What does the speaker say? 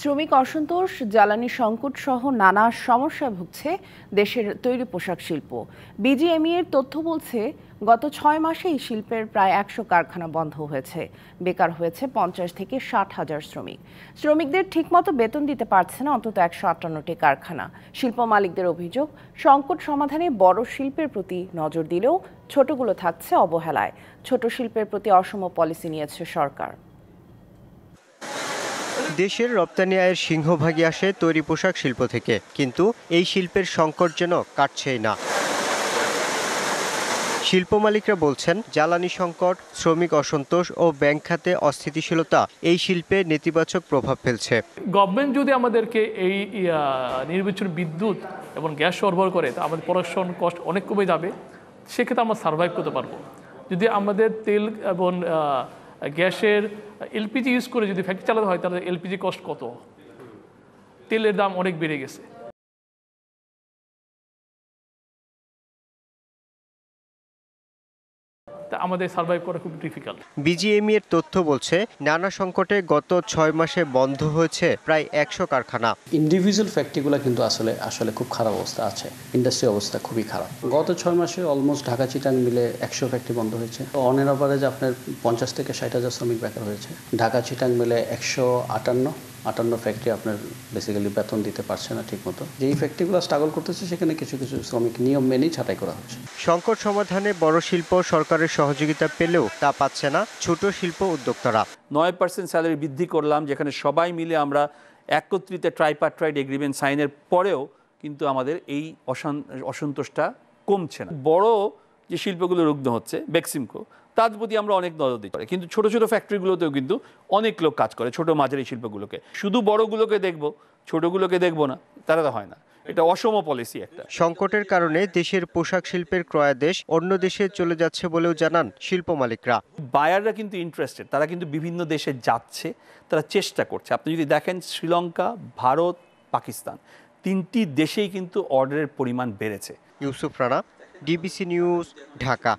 শ্রমিক অসন্তোষ, জ্বালানি সংকট সহ নানা সমস্যায় ভুগছে দেশের তৈরি পোশাক শিল্প। বিজিএমইএর তথ্য বলছে, গত ৬ মাসে এই শিল্পের প্রায় ১০০ কারখানা বন্ধ হয়েছে। বেকার হয়েছে ৫০ থেকে ৬০ হাজার শ্রমিক। শ্রমিকদের ঠিকমতো বেতন দিতে পারছে না অন্তত ১৫৮টি কারখানা। শিল্প মালিকদের অভিযোগ, সংকট সমাধানে বড় শিল্পের প্রতি নজর দিলেও ছোটগুলো থাকছে অবহেলায়। ছোট শিল্পের প্রতি অসম পলিসি নিয়েছে সরকার। দেশের রপ্তানি আয়ের সিংহভাগই আসে তৈরি পোশাক শিল্প থেকে, কিন্তু এই শিল্পের সংকট যেন কাটছেই না। শিল্প মালিকরা বলছেন, জ্বালানি সংকট, শ্রমিক অসন্তোষ ও ব্যাংক খাতে অস্থিতিশীলতা এই শিল্পে নেতিবাচক প্রভাব ফেলছে। গভর্নমেন্ট যদি আমাদেরকে এই নির্বাচন বিদ্যুৎ এবং গ্যাস সরবরাহ করে, তা আমাদের প্রোডাকশন কস্ট অনেক কমে যাবে। সেক্ষেত্রে আমরা সার্ভাইভ করতে পারবো। যদি আমাদের তেল এবং গ্যাসের এলপিজি ইউজ করে যদি ফ্যাক্টরি চালাতে হয়, তাহলে এলপিজি কস্ট কত? তেলের দাম অনেক বেড়ে গেছে। তা আমাদের সার্ভাইভ করা খুব ডিফিকাল্ট। বিজিএমইএর তথ্য বলছে, নানা সংকটে গত ৬ মাসে বন্ধ হয়েছে প্রায় ১০০ কারখানা। ইন্ডিভিজুয়াল ফ্যাক্টরিগুলো কিন্তু আসলে খুব খারাপ অবস্থা আছে। ইন্ডাস্ট্রি অবস্থা খুবই খারাপ। গত ৬ মাসে অলমোস্ট ঢাকা চিটাং মিলে ১০০ ফ্যাক্টরি বন্ধ হয়েছে। অন এন অ্যাভারেজ আপনার ৫০ থেকে ৬০ হাজার শ্রমিক বেকার হয়েছে। ঢাকা চিটাং মিলে ১৫৮ ফ্যাক্টরি আপনার বেসিক্যালি বেতন দিতে পারছে না ঠিকমতো। যেই ফ্যাক্টরিগুলো স্ট্রাগল করতেছে, সেখানে কিছু শ্রমিক নিয়ম মেনেই ছাঁটাই করা হচ্ছে। সংকট সমাধানে বড় শিল্প সরকারের সহযোগিতা পেলেও তা পাচ্ছে না ছোট শিল্প উদ্যোক্তারা। ৯% স্যালারি বৃদ্ধি করলাম, যেখানে সবাই মিলে আমরা একত্রিত ট্রাইপার্টাইট এগ্রিমেন্ট সাইনের পরেও কিন্তু আমাদের এই অসন্তোষটা কমছে না। বড় যে শিল্পগুলো রুগ্ন হচ্ছে, বেক্সিমকো, তার প্রতি আমরা অনেক নজর দিতে পারি, কিন্তু ছোট ছোট ফ্যাক্টরিগুলোতেও কিন্তু অনেক লোক কাজ করে। ছোট মাঝারি শিল্পগুলোকে শুধু বড়গুলোকে দেখবো, ছোটগুলোকে দেখবো না, তারা তো হয় না। এটা অসম পলিসি একটা। সংকটের কারণে দেশের পোশাক শিল্পের ক্রয়াদেশ অন্য দেশে চলে যাচ্ছে বলেও জানান শিল্প মালিকরা। বায়াররা কিন্তু ইন্টারেস্টেড, তারা কিন্তু বিভিন্ন দেশে যাচ্ছে, তারা চেষ্টা করছে। আপনি যদি দেখেন, শ্রীলঙ্কা, ভারত, পাকিস্তান, 3টি দেশেই কিন্তু অর্ডারের পরিমাণ বেড়েছে। Yusuf Rana, DBC news, Dhaka.